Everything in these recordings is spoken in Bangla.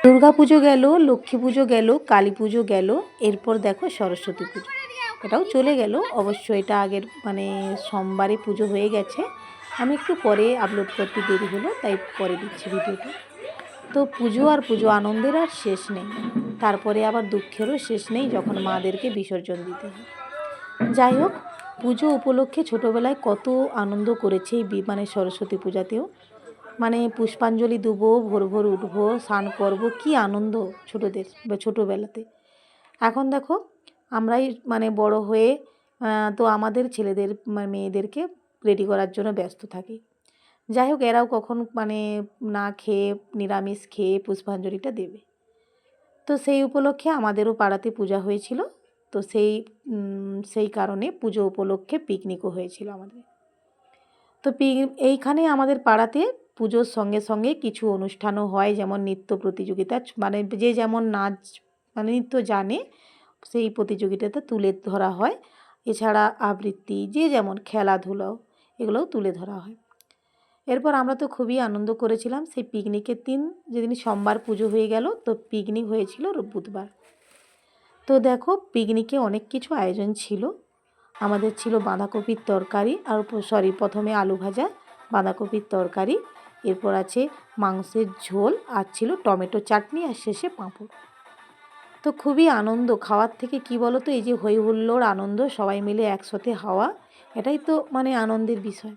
দুর্গা পুজো গেল, লক্ষ্মী পুজো গেল, কালী পুজো গেল, এরপর দেখো সরস্বতী পুজো, এটাও চলে গেল। অবশ্য এটা আগের সোমবারে পুজো হয়ে গেছে, আমি একটু পরে আপলোড করতে দেরি হলো, তাই পরে দিচ্ছি ভিডিওটা। তো পুজো আর পুজো, আনন্দের আর শেষ নেই, তারপরে আবার দুঃখেরও শেষ নেই যখন মাদেরকে বিসর্জন দিতে হয়। যাই হোক, পুজো উপলক্ষে ছোটোবেলায় কত আনন্দ করেছি এই সরস্বতী পূজাতেও, পুষ্পাঞ্জলি দেবো, ভোর ভোর উঠবো, স্নান করবো, কি আনন্দ ছোটোবেলাতে। এখন দেখো আমরাই বড় হয়ে তো আমাদের ছেলেদের মেয়েদেরকে রেডি করার জন্য ব্যস্ত থাকি। যাই হোক, এরাও কখন না খেয়ে, নিরামিষ খেয়ে পুষ্পাঞ্জলিটা দেবে। তো সেই উপলক্ষে আমাদেরও পাড়াতে পূজা হয়েছিল, তো সেই কারণে পুজো উপলক্ষে পিকনিকও হয়েছিল আমাদের। তো এইখানে আমাদের পাড়াতে পুজোর সঙ্গে সঙ্গে কিছু অনুষ্ঠানও হয়, যেমন নৃত্য প্রতিযোগিতা, যে যেমন নাচ নৃত্য জানে সেই প্রতিযোগিতাতে তুলে ধরা হয়। এছাড়া আবৃত্তি, যে যেমন খেলাধুলাও, এগুলোও তুলে ধরা হয়। এরপর আমরা তো খুবই আনন্দ করেছিলাম সেই পিকনিকের দিন, যেদিন সোমবার পুজো হয়ে গেল, তো পিকনিক হয়েছিল বুধবার। তো দেখো পিকনিকে অনেক কিছু আয়োজন ছিল। আমাদের ছিল বাঁধাকপির তরকারি, আর প্রথমে আলু ভাজা, বাঁধাকপির তরকারি, এরপর আছে মাংসের ঝোল, আর ছিল টমেটো চাটনি, আর শেষে পাঁপড়। তো খুবই আনন্দ, খাওয়ার থেকে কি বলো তো, এই যে হই হুল্লোড় আনন্দ, সবাই মিলে একসাথে হওয়া, এটাই তো আনন্দের বিষয়।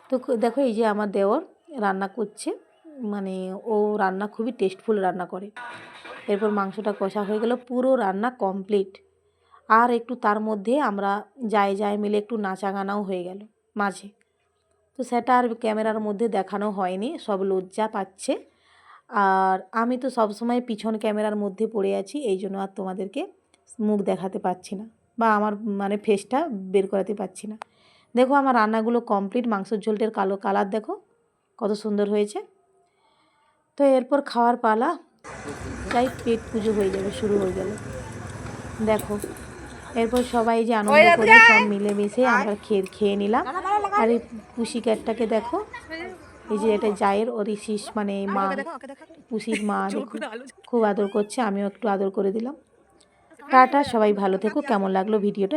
তো দেখো এই যে আমার দেওর রান্না করছে, ও রান্না খুবই টেস্টফুল রান্না করে। এরপর মাংসটা কষা হয়ে গেল, পুরো রান্না কমপ্লিট। আর একটু তার মধ্যে আমরা যাই মিলে একটু নাচা গানাও হয়ে গেল মাঝে। তো সেটা আর ক্যামেরার মধ্যে দেখানো হয়নি, সব লজ্জা পাচ্ছে। আর আমি তো সবসময় পিছন ক্যামেরার মধ্যে পড়ে আছি, এই জন্য আর তোমাদেরকে মুখ দেখাতে পারছি না, বা আমার ফেসটা বের করাতে পারছি না। দেখো আমার রান্নাগুলো কমপ্লিট, মাংসের ঝোলটার কালো কালার দেখো কত সুন্দর হয়েছে। তো এরপর খাওয়ার পালা, তাই পেট পুজো হয়ে যাবে, শুরু হয়ে গেল। দেখো এরপর সবাই যে আনন্দ করে সব মিলেমিশে আমরা খেয়ে নিলাম। আর এই পুষি ক্যাটটাকে দেখো, এই যে এটা জায়ের ওরিশিস মা, পুষির মা, দেখো খুব আদর করছে, আমিও একটু আদর করে দিলাম। টাটা, সবাই ভালো থেকো। কেমন লাগলো ভিডিওটা